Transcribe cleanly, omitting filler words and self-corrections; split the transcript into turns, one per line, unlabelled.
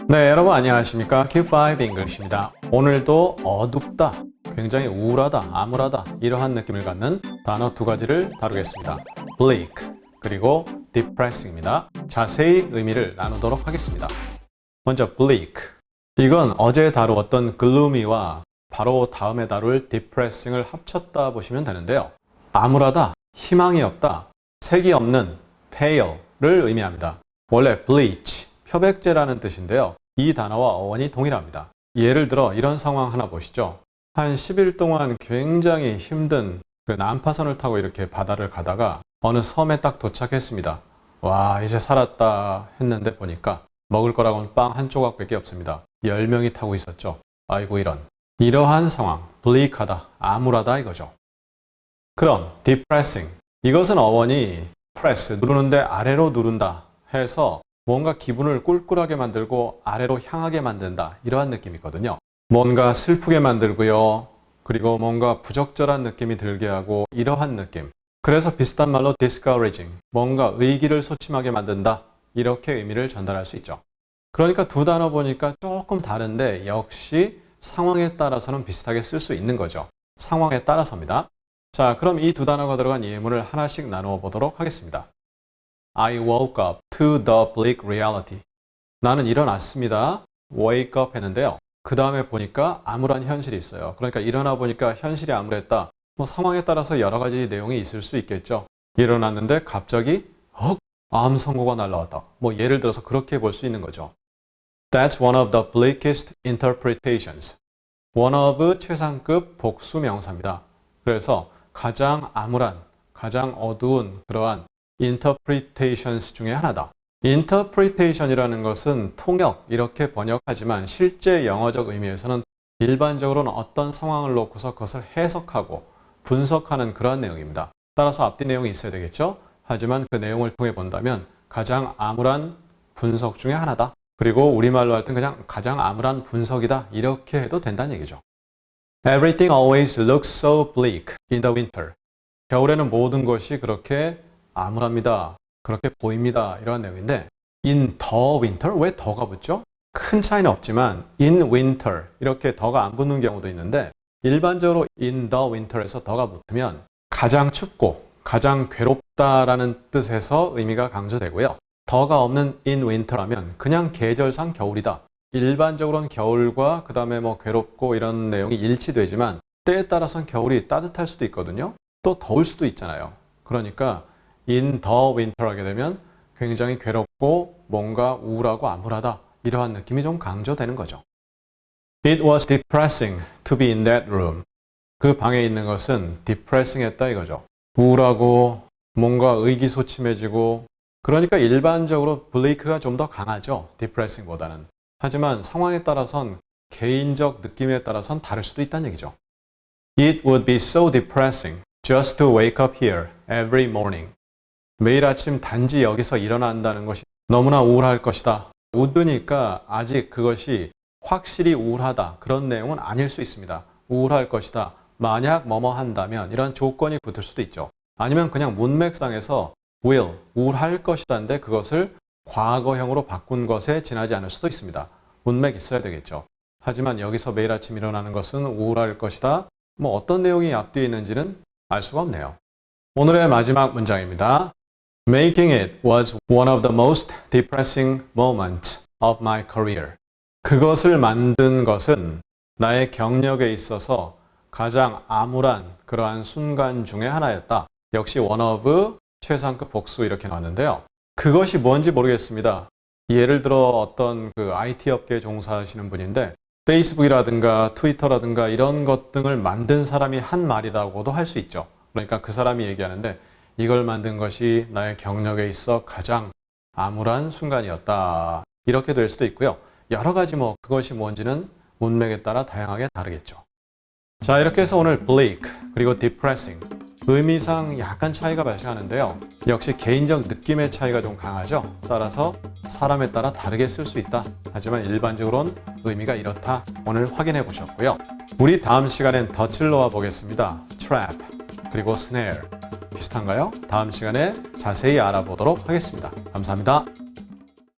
네, 여러분 안녕하십니까? Q5 English입니다. 오늘도 어둡다, 굉장히 우울하다, 암울하다 이러한 느낌을 갖는 단어 두 가지를 다루겠습니다. bleak 그리고 depressing입니다. 자세히 의미를 나누도록 하겠습니다. 먼저 bleak. 이건 어제 다루었던 gloomy와 바로 다음에 다룰 depressing을 합쳤다 보시면 되는데요. 암울하다, 희망이 없다, 색이 없는 pale를 의미합니다. 원래 bleach, 표백제라는 뜻인데요. 이 단어와 어원이 동일합니다. 예를 들어 이런 상황 하나 보시죠. 한 10일 동안 굉장히 힘든 그 난파선을 타고 이렇게 바다를 가다가 어느 섬에 딱 도착했습니다. 와, 이제 살았다 했는데 보니까 먹을 거라고는 빵 한 조각밖에 없습니다. 10명이 타고 있었죠. 아이고 이런. 이러한 상황, bleak하다, 암울하다 이거죠. 그럼 depressing. 이것은 어원이 press, 누르는데 아래로 누른다 해서 뭔가 기분을 꿀꿀하게 만들고 아래로 향하게 만든다 이러한 느낌이거든요. 뭔가 슬프게 만들고요. 그리고 뭔가 부적절한 느낌이 들게 하고 이러한 느낌. 그래서 비슷한 말로 discouraging, 뭔가 의기를 소침하게 만든다 이렇게 의미를 전달할 수 있죠. 그러니까 두 단어 보니까 조금 다른데 역시 상황에 따라서는 비슷하게 쓸 수 있는 거죠. 상황에 따라서입니다. 자, 그럼 이 두 단어가 들어간 예문을 하나씩 나누어 보도록 하겠습니다. I woke up to the bleak reality. 나는 일어났습니다. wake up 했는데요. 그 다음에 보니까 암울한 현실이 있어요. 그러니까 일어나 보니까 현실이 암울했다. 뭐 상황에 따라서 여러 가지 내용이 있을 수 있겠죠. 일어났는데 갑자기 암 선고가 날라왔다. 뭐 예를 들어서 그렇게 볼 수 있는 거죠. That's one of the bleakest interpretations. one of 최상급 복수 명사입니다. 그래서 가장 암울한, 가장 어두운 그러한 interpretations 중에 하나다. interpretation이라는 것은 통역 이렇게 번역하지만 실제 영어적 의미에서는 일반적으로는 어떤 상황을 놓고서 그것을 해석하고 분석하는 그러한 내용입니다. 따라서 앞뒤 내용이 있어야 되겠죠? 하지만 그 내용을 통해 본다면 가장 암울한 분석 중에 하나다. 그리고 우리말로 할 땐 그냥 가장 암울한 분석이다. 이렇게 해도 된다는 얘기죠. Everything always looks so bleak in the winter. 겨울에는 모든 것이 그렇게 암울합니다. 그렇게 보입니다. 이러한 내용인데 in the winter, 왜 더가 붙죠? 큰 차이는 없지만 in winter 이렇게 더가 안 붙는 경우도 있는데 일반적으로 in the winter에서 더가 붙으면 가장 춥고 가장 괴롭다라는 뜻에서 의미가 강조되고요. 더가 없는 in winter라면 그냥 계절상 겨울이다. 일반적으로는 겨울과 그 다음에 뭐 괴롭고 이런 내용이 일치되지만 때에 따라서는 겨울이 따뜻할 수도 있거든요. 또 더울 수도 있잖아요. 그러니까 in the winter 하게 되면 굉장히 괴롭고 뭔가 우울하고 암울하다 이러한 느낌이 좀 강조되는 거죠. It was depressing to be in that room. 그 방에 있는 것은 depressing 했다 이거죠. 우울하고 뭔가 의기소침해지고 그러니까 일반적으로 bleak가 좀 더 강하죠. depressing보다는. 하지만 상황에 따라선 개인적 느낌에 따라선 다를 수도 있다는 얘기죠. It would be so depressing just to wake up here every morning. 매일 아침 단지 여기서 일어난다는 것이 너무나 우울할 것이다. would니까 아직 그것이 확실히 우울하다. 그런 내용은 아닐 수 있습니다. 우울할 것이다. 만약 뭐뭐 한다면 이런 조건이 붙을 수도 있죠. 아니면 그냥 문맥상에서 will, 우울할 것이다인데 그것을 과거형으로 바꾼 것에 지나지 않을 수도 있습니다. 문맥 있어야 되겠죠. 하지만 여기서 매일 아침 일어나는 것은 우울할 것이다. 뭐 어떤 내용이 앞뒤에 있는지는 알 수가 없네요. 오늘의 마지막 문장입니다. Making it was one of the most depressing moments of my career. 그것을 만든 것은 나의 경력에 있어서 가장 암울한 그러한 순간 중에 하나였다. 역시 one of 최상급 복수 이렇게 나왔는데요. 그것이 뭔지 모르겠습니다. 예를 들어 어떤 그 IT 업계에 종사하시는 분인데 페이스북이라든가 트위터라든가 이런 것 등을 만든 사람이 한 말이라고도 할 수 있죠. 그러니까 그 사람이 얘기하는데 이걸 만든 것이 나의 경력에 있어 가장 암울한 순간이었다. 이렇게 될 수도 있고요. 여러 가지 뭐 그것이 뭔지는 문맥에 따라 다양하게 다르겠죠. 자, 이렇게 해서 오늘 bleak 그리고 depressing 의미상 약간 차이가 발생하는데요. 역시 개인적 느낌의 차이가 좀 강하죠. 따라서 사람에 따라 다르게 쓸 수 있다. 하지만 일반적으로는 의미가 이렇다. 오늘 확인해 보셨고요. 우리 다음 시간엔 덫을 놓아 보겠습니다. trap. 그리고 snare 비슷한가요? 다음 시간에 자세히 알아보도록 하겠습니다. 감사합니다.